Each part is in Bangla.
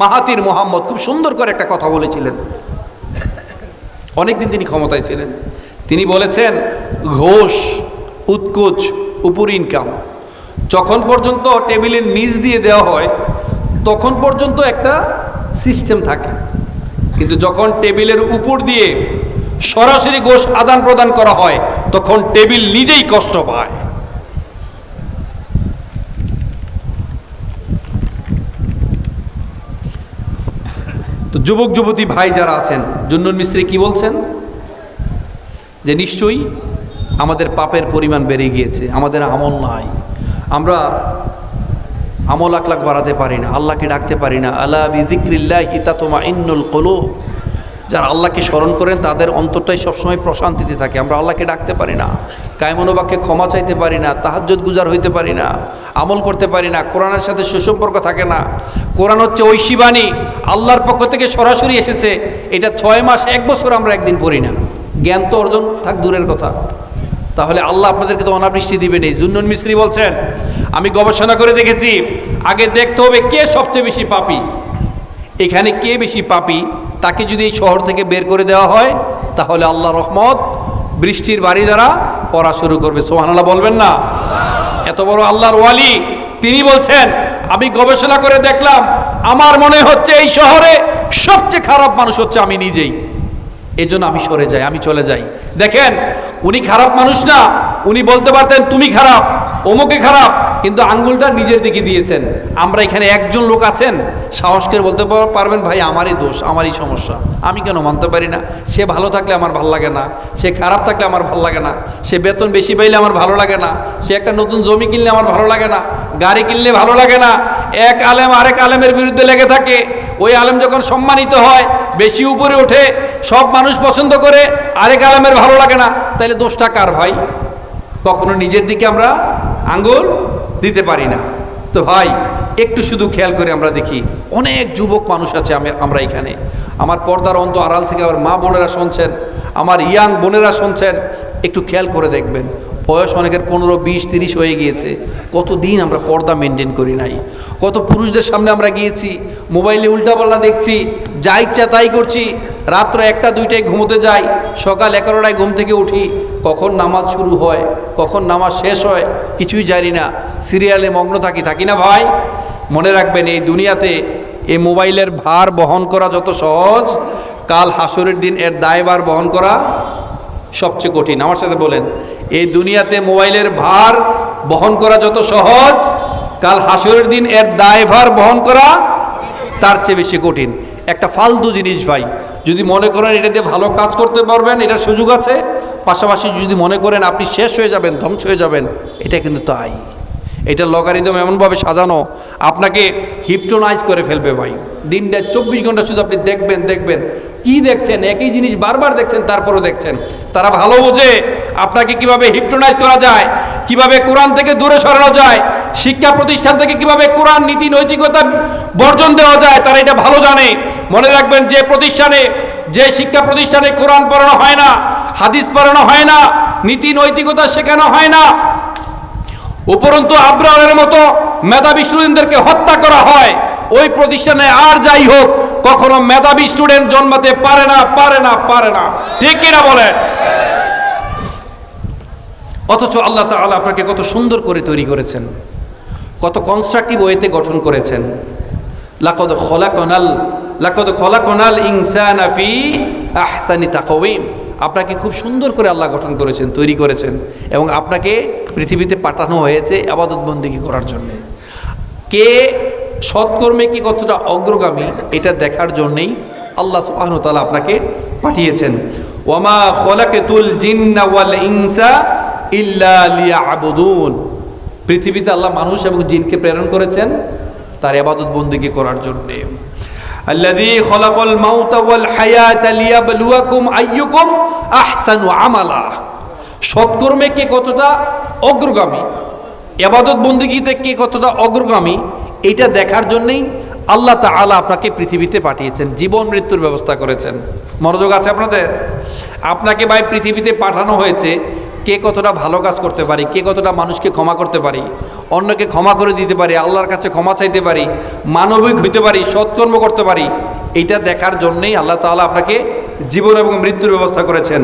মাহাতির মোহাম্মদ খুব সুন্দর করে একটা কথা বলেছিলেন। অনেকদিন তিনি ক্ষমতায় ছিলেন। তিনি বলেছেন, ঘোষ, উৎকোচ, উপর ইনকাম যখন পর্যন্ত টেবিলের নিচ দিয়ে দেওয়া হয় তখন পর্যন্ত একটা সিস্টেম থাকে, কিন্তু যখন টেবিলের উপর দিয়ে সরাসরি ঘোষ আদান প্রদান করা হয় তখন টেবিল নিজেই কষ্ট পায়। তো যুবক যুবতী ভাই যারা আছেন, জুন্নুন মিস্ত্রি কি বলছেন যে নিশ্চয়ই আমাদের পাপের পরিমাণ বেড়ে গিয়েছে, আমাদের আমল নাই, আমরা আমল আখলাক বাড়াতে পারি না, আল্লাহকে ডাকতে পারি না। আলা বিযিক্রিল্লাহি তাতমাইন্নুল কুলুব, যারা আল্লাহকে স্মরণ করেন তাদের অন্তরটাই সবসময় প্রশান্তিতে থাকে। আমরা আল্লাহকে ডাকতে পারি না, কায়মনোবাক্যে ক্ষমা চাইতে পারি না, তাহাজ্জুদ গুজার হইতে পারি না, আমল করতে পারি না, কোরআনের সাথে সুসম্পর্ক থাকে না। কোরআন হচ্ছে ঐশী বাণী, আল্লাহর পক্ষ থেকে সরাসরি এসেছে। এটা 6 মাস 1 বছর আমরা একদিন পড়ি না, জ্ঞান তো অর্জন থাক দূরের কথা। তাহলে আল্লাহ আপনাদেরকে তো অনাবৃষ্টি দিবে নেই। জুন্নুন মিস্ত্রি বলছেন, আমি গবেষণা করে দেখেছি, আগে দেখতে হবে কে সবচেয়ে বেশি পাপী। এখানে কে বেশি পাপী তাকে যদি এই শহর থেকে বের করে দেওয়া হয় তাহলে আল্লাহ রহমত বৃষ্টির বাড়ি দ্বারা পড়া শুরু করবে। সুবহানাল্লাহ বলবেন না? এত বড় আল্লাহর ওয়ালি, তিনি বলছেন, আমি গবেষণা করে দেখলাম, আমার মনে হচ্ছে এই শহরে সবচেয়ে খারাপ মানুষ হচ্ছে আমি নিজেই, এজন্য আমি সরে যাই, আমি চলে যাই। দেখেন, উনি খারাপ মানুষ না, উনি বলতে পারতেন তুমি খারাপ, অমুকে খারাপ, কিন্তু আঙ্গুলটা নিজের দিকে দিয়েছেন। আমরা এখানে একজন লোক আছেন সাহস করে বলতে পারবেন, ভাই আমারই দোষ, আমারই সমস্যা, আমি কেন মানতে পারি না? সে ভালো থাকলে আমার ভালো লাগে না, সে খারাপ থাকলে আমার ভালো লাগে না, সে বেতন বেশি পাইলে আমার ভালো লাগে না, সে একটা নতুন জমি কিনলে আমার ভালো লাগে না, গাড়ি কিনলে ভালো লাগে না। এক আলেম আরেক আলেমের বিরুদ্ধে লেগে থাকে, ওই আলেম যখন সম্মানিত হয়, বেশি উপরে ওঠে, সব মানুষ পছন্দ করে, আরেক আলেমের ভালো লাগে না, তাহলে দোষটা কার ভাই? কখনো নিজের দিকে আমরা আঙ্গুল দিতে পারি না। তো ভাই একটু শুধু খেয়াল করে আমরা দেখি, অনেক যুবক মানুষ আছে আমরা এখানে, আমার পর্দার অন্ত আড়াল থেকে আমার মা বোনেরা শুনছেন, আমার ইয়াং বোনেরা শুনছেন, একটু খেয়াল করে দেখবেন, বয়স অনেকের 15, 20, 30 হয়ে গিয়েছে, কতদিন আমরা পর্দা মেনটেন করি নাই। কত পুরুষদের সামনে আমরা গিয়েছি, মোবাইলে উল্টাপাল্টা দেখছি, যা ইচ্ছা তাই করছি, রাত্র 1টা 2টায় ঘুমোতে যাই, সকাল 11টায় ঘুম থেকে উঠি, কখন নামাজ শুরু হয় কখন নামাজ শেষ হয় কিছুই জানি না, সিরিয়ালে মগ্ন থাকি না ভাই? মনে রাখবেন, এই দুনিয়াতে এই মোবাইলের ভার বহন করা যত সহজ, কাল হাসরের দিন এর দায়ভার বহন করা সবচেয়ে কঠিন। আমার সাথে বলেন, এই দুনিয়াতে মোবাইলের ভার বহন করা যত সহজ, কাল হাসরের দিন এর দায়ভার বহন করা তার চেয়ে বেশি কঠিন। একটা ফালতু জিনিস ভাই, যদি মনে করেন এটা দিয়ে ভালো কাজ করতে পারবেন, এটার সুযোগ আছে, পাশাপাশি যদি মনে করেন আপনি শেষ হয়ে যাবেন, ধ্বংস হয়ে যাবেন, এটা কিন্তু তাই। এটা লগারিদম এমনভাবে সাজানো, আপনাকে হিপটোনাইজ করে ফেলবে ভাই। দিনটা 24 ঘন্টা শুধু আপনি দেখবেন। কি দেখছেন? একই জিনিস বারবার দেখছেন, তারপরও দেখছেন। তারা ভালো বোঝে আপনাকে কিভাবে হিপটোনাইজ করা যায়, কিভাবে কোরআন থেকে দূরে সরানো যায়, শিক্ষা প্রতিষ্ঠান থেকে কিভাবে কোরআন নীতি নৈতিকতা বর্জন দেওয়া যায়, তারা এটা ভালো জানে। মনে রাখবেন, যে শিক্ষা প্রতিষ্ঠানে কোরআন পড়ানো হয় না, হাদিস পড়ানো হয় না, নীতি নৈতিকতা শেখানো হয় না, উপরন্তু আব্রাহের মতো মেধাবী স্টুডেন্টদেরকে হত্যা করা হয়, ওই প্রতিষ্ঠানে আর যাই হোক কখনো মেধাবী স্টুডেন্ট জন্মাতে পারে না। ঠিক কিনা বলেন? অথচ আল্লাহ তাআলা আপনাকে কত সুন্দর করে তৈরি করেছেন, কত কনস্ট্রাকটিভ ওয়েতে গঠন করেছেন। লাকাদ খলাকনাল ইনসানা ফি আহসানি তাকওয়িম। আপনাকে খুব সুন্দর করে আল্লাহ গঠন করেছেন, তৈরি করেছেন, এবং আপনাকে পৃথিবীতে পাঠানো হয়েছে ইবাদত বন্দেগী করার জন্য। কে সৎকর্মে কি কতটা অগ্রগামী এটা দেখার জন্যই আল্লাহ সুবহানাহু ওয়া তাআলা আপনাকে পাঠিয়েছেন। ওয়ামা খলাকাতুল জিন্না ওয়াল ইনসা ইল্লা লিয়াবুদুন। পৃথিবীতে আল্লাহ মানুষ এবং জিনকে প্রেরণ করেছেন তার ইবাদত বন্দেগী করার জন্য। আল্লাযী খলাকাল মাউতা ওয়াল হায়াতা লিয়াবলুয়াকুম আইয়ুকুম আহসানু আমালা। সৎকর্মে কে কতটা অগ্রগামী, ইবাদত বন্দেগীতে কে কতটা অগ্রগামী, এটা দেখার জন্যই আল্লাহ তাআলা আপনাকে পৃথিবীতে পাঠিয়েছেন, জীবন মৃত্যুর ব্যবস্থা করেছেন। মনোযোগ আছে আপনাদের? আপনাকে ভাই পৃথিবীতে পাঠানো হয়েছে কে কতটা ভালো কাজ করতে পারি, কে কতটা মানুষকে ক্ষমা করতে পারি, অন্যকে ক্ষমা করে দিতে পারি, আল্লাহর কাছে ক্ষমা চাইতে পারি, মানবিক হইতে পারি, সৎকর্ম করতে পারি, এটা দেখার জন্যই আল্লাহ তাআলা আপনাকে জীবন এবং মৃত্যুর ব্যবস্থা করেছেন।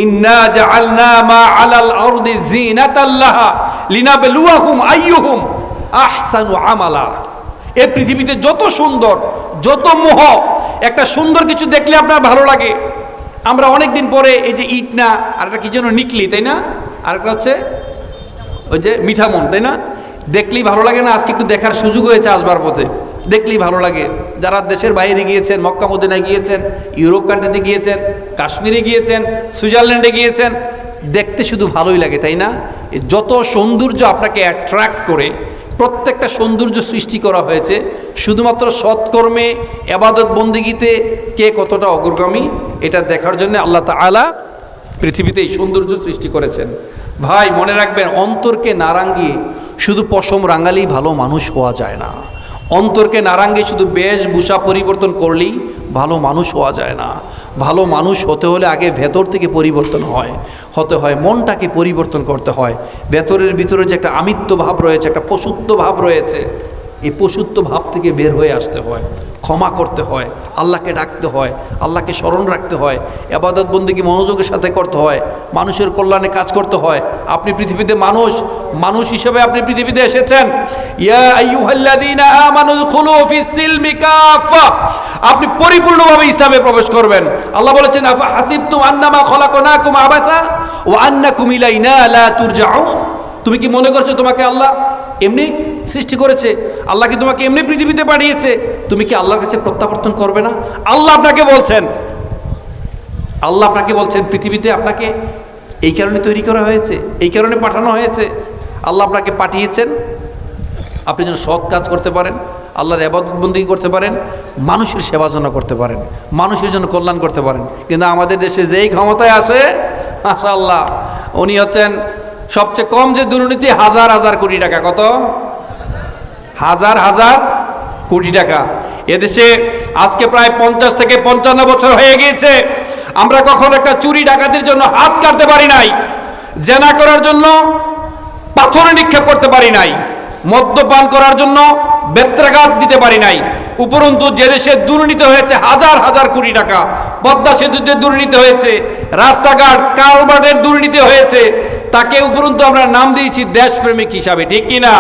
ইন্না জাআলনা মা আলাল আরদি যিনাতাল লাহা লিনাবলুয়াহুম আইয়ুহুম আহসানু আমালা। এই পৃথিবীতে যত সুন্দর, যত মোহ, একটা সুন্দর কিছু দেখলে আপনার ভালো লাগে। আমরা অনেক দিন পরে এই যে ইট না আর একটা কি যেন নিকলি, তাই না, আরেকটা হচ্ছে ওই যে মিঠামন, তাই না, দেখলেই ভালো লাগে না? আজকে একটু দেখার সুযোগ হয়েছে আসবার পথে, দেখলেই ভালো লাগে। যারা দেশের বাইরে গিয়েছেন, মক্কা মদিনায় গিয়েছেন, ইউরোপ কান্ট্রিতে গিয়েছেন, কাশ্মীরে গিয়েছেন, সুইজারল্যান্ডে গিয়েছেন, দেখতে শুধু ভালোই লাগে, তাই না? যত সৌন্দর্য আপনাকে অ্যাট্রাক্ট করে, প্রত্যেকটা সৌন্দর্য সৃষ্টি করা হয়েছে শুধুমাত্র সৎকর্মে, ইবাদত বন্দেগীতে কে কতটা অগ্রগামী এটা দেখার জন্য আল্লাহ তাআলা পৃথিবীতে এই সৌন্দর্য সৃষ্টি করেছেন। ভাই মনে রাখবেন, অন্তরকে না রাঙিয়ে শুধু পশম রাঙালেই ভালো মানুষ হওয়া যায় না। অন্তরকে না রাঙিয়ে শুধু বেশভূষা পরিবর্তন করলেই ভালো মানুষ হওয়া যায় না। ভালো মানুষ হতে হলে আগে ভেতর থেকে পরিবর্তন হতে হয়, মনটাকে পরিবর্তন করতে হয়। ভেতরের ভিতরে যে একটা আমিত্ব ভাব রয়েছে, একটা পশুত্ব ভাব রয়েছে, এই পশুত্ব ভাব থেকে বের হয়ে আসতে হয়, ক্ষমা করতে হয়, আল্লাহকে ডাকতে হয়, আল্লাহকে স্মরণ রাখতে হয়, ইবাদত বন্দেগী মনোযোগের সাথে করতে হয়, মানুষের কল্যাণে কাজ করতে হয়। আপনি পৃথিবীতে মানুষ হিসেবে আপনি পৃথিবীতে এসেছেন। ইয়া আইয়ুহাল্লাযীনা আমানু দুখুলু ফিস সিলমি কাফা, আপনি পরিপূর্ণভাবে ইসলামে প্রবেশ করবেন। আল্লাহ বলেছেন আফা হাসিবতুম আন্নামা খলাকনাকুম আবাসা ওয়া আন্নাকুম ইলাইনা লা তুরজাউন। তুমি কি মনে করছো তোমাকে আল্লাহ এমনি সৃষ্টি করেছে? আল্লাহ কি তোমাকে এমনি পৃথিবীতে পাঠিয়েছে? তুমি কি আল্লাহর কাছে প্রত্যাবর্তন করবে না? আল্লাহ আপনাকে বলছেন পৃথিবীতে আপনাকে এই কারণে তৈরি করা হয়েছে, এই কারণে পাঠানো হয়েছে। আল্লাহ আপনাকে পাঠিয়েছেন আপনি যেন সৎ কাজ করতে পারেন, আল্লাহর ইবাদত বন্দেগী করতে পারেন, মানুষের সেবা যত্ন করতে পারেন, মানুষের জন্য কল্যাণ করতে পারেন। কিন্তু আমাদের দেশে যেই ক্ষমতায় আসে, মাশাআল্লাহ, উনি হচ্ছেন সবচেয়ে কম যে দুর্নীতি, হাজার হাজার কোটি টাকা। কত? হাজার হাজার কোটি টাকা। এদেশে আজকে প্রায় 50 থেকে 55 বছর হয়ে গিয়েছে, আমরা কখনো একটা চুরি ডাকাতির জন্য হাত কাটতে পারি নাই, জেনা করার জন্য পাথর নিক্ষেপ করতে পারি নাই, মদ্যপান করার জন্য বেত্রাঘাত দিতে পারি নাই। উপরন্তু যে দেশে দুর্নীতি হয়েছে হাজার হাজার কোটি টাকা, পদ্মা সেতুতে দুর্নীতি হয়েছে, রাস্তাঘাট কালভার্টের দুর্নীতি হয়েছে, তাকে উপরন্তু আমরা নাম দিয়েছি দেশপ্রেমিক হিসাবে, ঠিক কিনা?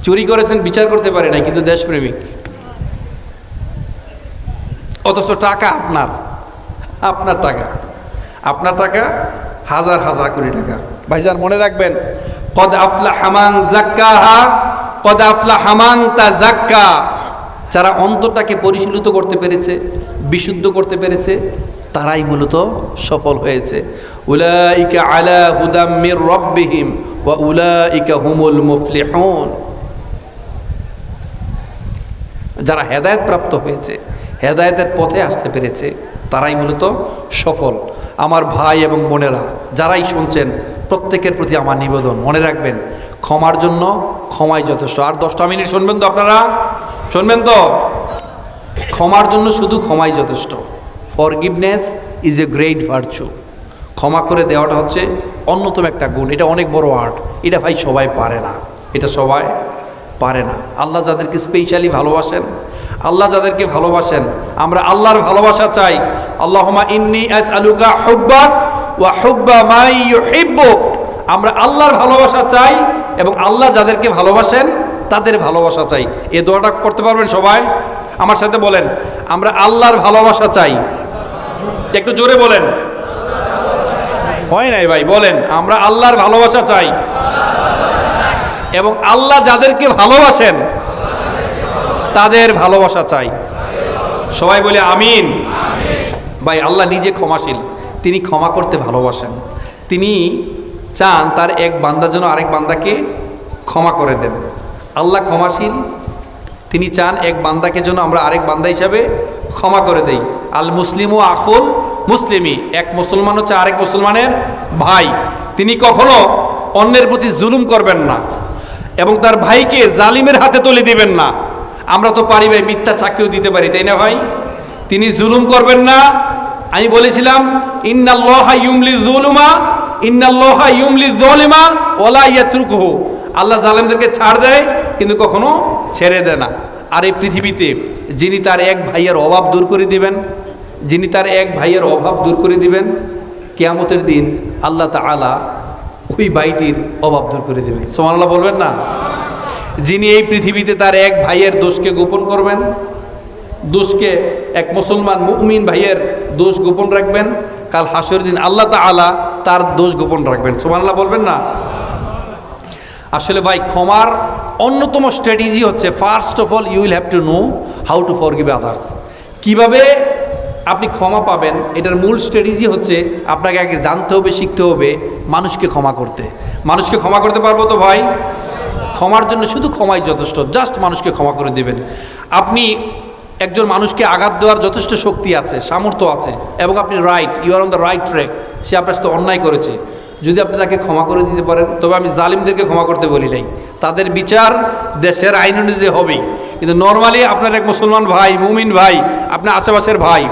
চুরি করেছেন বিচার করতে পারে নাই, কিন্তু দেশপ্রেমিক। অথচ টাকা আপনার টাকা হাজার হাজার কোটি টাকা। ভাইজান মনে রাখবেন, কদ আফলাহা মান যাক্কাহা কদ আফলাহা মান তাযাক্কা। যারা অন্তরটাকে পরিশীলিত করতে পেরেছে, বিশুদ্ধ করতে পেরেছে, তারাই মূলত সফল হয়েছে। উলাইকা আলা হুদাম মির রাব্বিহিম ওয়া উলাইকা হুমুল মুফলিহুন। যারা হেদায়েত প্রাপ্ত হয়েছে, হেদায়েতের পথে আসতে পেরেছে, তারাই মূলত সফল। আমার ভাই এবং বোনেরা যারাই শুনছেন, প্রত্যেকের প্রতি আমার নিবেদন, মনে রাখবেন ক্ষমার জন্য ক্ষমাই যথেষ্ট। আর 10টা মিনিট শুনবেন তো আপনারা? শুনবেন তো? ক্ষমার জন্য শুধু ক্ষমাই যথেষ্ট। Forgiveness is a great virtue. ক্ষমা করে দেওয়াটা হচ্ছে অন্যতম একটা গুণ। এটা অনেক বড় আর্ট। এটা ভাই সবাই পারে না, এটা সবাই পারে না। আল্লাহ যাদেরকে স্পেশালি ভালোবাসেন, আল্লাহ যাদেরকে ভালোবাসেন, আমরা আল্লাহর ভালোবাসা চাই। আল্লাহুম্মা ইন্নী আসআলুকা হুব্বাক ওয়া হুব্বা মান ইউহিব্বুক। আমরা আল্লাহর ভালোবাসা চাই এবং আল্লাহ যাদেরকে ভালোবাসেন তাদের ভালোবাসা চাই। এই দোয়াটা করতে পারবেন সবাই? আমার সাথে বলেন, আমরা আল্লাহর ভালোবাসা চাই। একটু জোরে বলেন। হয় নাই ভাই, বলেন, আমরা আল্লাহর ভালোবাসা চাই এবং আল্লাহ যাদেরকে ভালোবাসেন তাদের ভালোবাসা চাই। সবাই বলে আমিন। ভাই আল্লাহ নিজে ক্ষমাশীল, তিনি ক্ষমা করতে ভালোবাসেন। তিনি চান তার এক বান্দা যেন আরেক বান্দাকে ক্ষমা করে দেন। আল্লাহ ক্ষমাশীল, তিনি চান এক বান্দাকে যেন আমরা আরেক বান্দা হিসাবে ক্ষমা করে দেই। আল মুসলিমু আখুল মুসলিমি, এক মুসলমান হচ্ছে আরেক মুসলমানের ভাই। তিনি কখনো অন্যের প্রতি জুলুম করবেন না এবং তার ভাইকে জালিমের হাতে তুলে দিবেন না। আমরা তো পারি ভাই, মিথ্যা সাক্ষীও দিতে পারি, তাই না ভাই? তিনি জুলুম করবেন না, আমি বলেছিলাম ইন্নাল্লাহা ইউমলিজ যুলুমা ইন্নাল্লাহা ইউমলিজ যালিমা ওয়ালা ইয়াতরুকুহু, আল্লাহ জালেমদেরকে ছাড় দেয় কিন্তু কখনো ছেড়ে দেয় না। আর এই পৃথিবীতে যিনি তার এক ভাইয়ের অভাব দূর করে দিবেন, যিনি তার এক ভাইয়ের অভাব দূর করে দিবেন, কিয়ামতের দিন আল্লাহ তাআলা ওই ভাইটির অভাব দূর করে দিবেন। সুবহানাল্লাহ বলবেন না? যিনি এই পৃথিবীতে তার এক ভাইয়ের দোষকে গোপন করবেন, দোষকে এক মুসলমান মুমিন ভাইয়ের দোষ গোপন রাখবেন, কাল হাসরের দিন আল্লাহ তাআলা তার দোষ গোপন রাখবেন। সুবহানাল্লাহ বলবেন না? আসলে ভাই ক্ষমার অন্যতম স্ট্র্যাটেজি হচ্ছে, first of all you will have to know how to forgive others. কীভাবে আপনি ক্ষমা পাবেন, এটার মূল স্ট্র্যাটেজি হচ্ছে আপনাকে আগে জানতে হবে, শিখতে হবে মানুষকে ক্ষমা করতে। মানুষকে ক্ষমা করতে পারবো তো ভাই? ক্ষমার জন্য শুধু ক্ষমাই যথেষ্ট, জাস্ট মানুষকে ক্ষমা করে দেবেন। আপনি একজন মানুষকে আঘাত দেওয়ার যথেষ্ট শক্তি আছে, সামর্থ্য আছে, এবং আপনি right, you are on the right track. সে আপনার সাথে অন্যায় করেছে, যদি আপনি তাকে ক্ষমা করে দিতে পারেন, তবে আমি জালিমদেরকে ক্ষমা করতে বলি নাই, তাদের বিচার দেশের আইন অনুযায়ী হবেই। কিন্তু নর্মালি আপনার এক মুসলমান ভাই, মুমিন ভাই, আপনার আশেপাশের ভাই,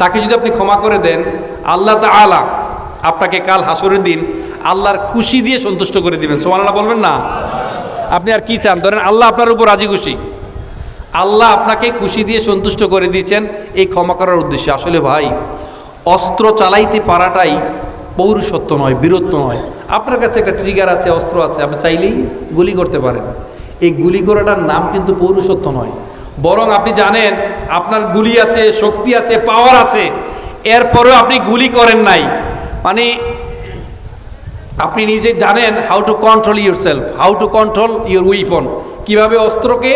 তাকে যদি আপনি ক্ষমা করে দেন, আল্লাহ তাআলা আপনাকে কাল হাসরের দিন আল্লাহর খুশি দিয়ে সন্তুষ্ট করে দিবেন। সুবহানাল্লাহ বলবেন না? আপনি আর কি চান? ধরেন আল্লাহ আপনার উপর রাজি খুশি, আল্লাহ আপনাকে খুশি দিয়ে সন্তুষ্ট করে দিয়েছেন এই ক্ষমা করার উদ্দেশ্যে। আসলে ভাই, অস্ত্র চালাইতে পারাটাই পৌরুষত্ব নয়, বীরত্ব নয়। আপনার কাছে একটা ট্রিগার আছে, অস্ত্র আছে, আপনি চাইলেই গুলি করতে পারেন। এই গুলি করাটার নাম কিন্তু পৌরুষত্ব নয়, বরং আপনি জানেন আপনার গুলি আছে, শক্তি আছে, পাওয়ার আছে, এরপরেও আপনি গুলি করেন নাই, মানে আপনি নিজে জানেন how to control your self, how to control your weapon, কীভাবে অস্ত্রকে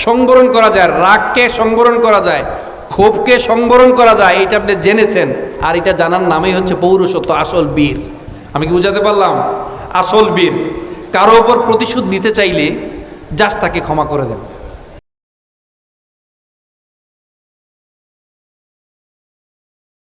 সংবরণ করা যায়, রাগকে সংবরণ করা যায়, ক্ষোভকে সংবরণ করা যায়, এটা আপনি জেনেছেন। আর এটা জানার নামই হচ্ছে পৌরুষত্ব, আসল বীর। আমি কি বুঝাতে পারলাম? আসল বীর। কারো ওপর প্রতিশোধ নিতে চাইলে জাস্ট তাকে ক্ষমা করে দেন।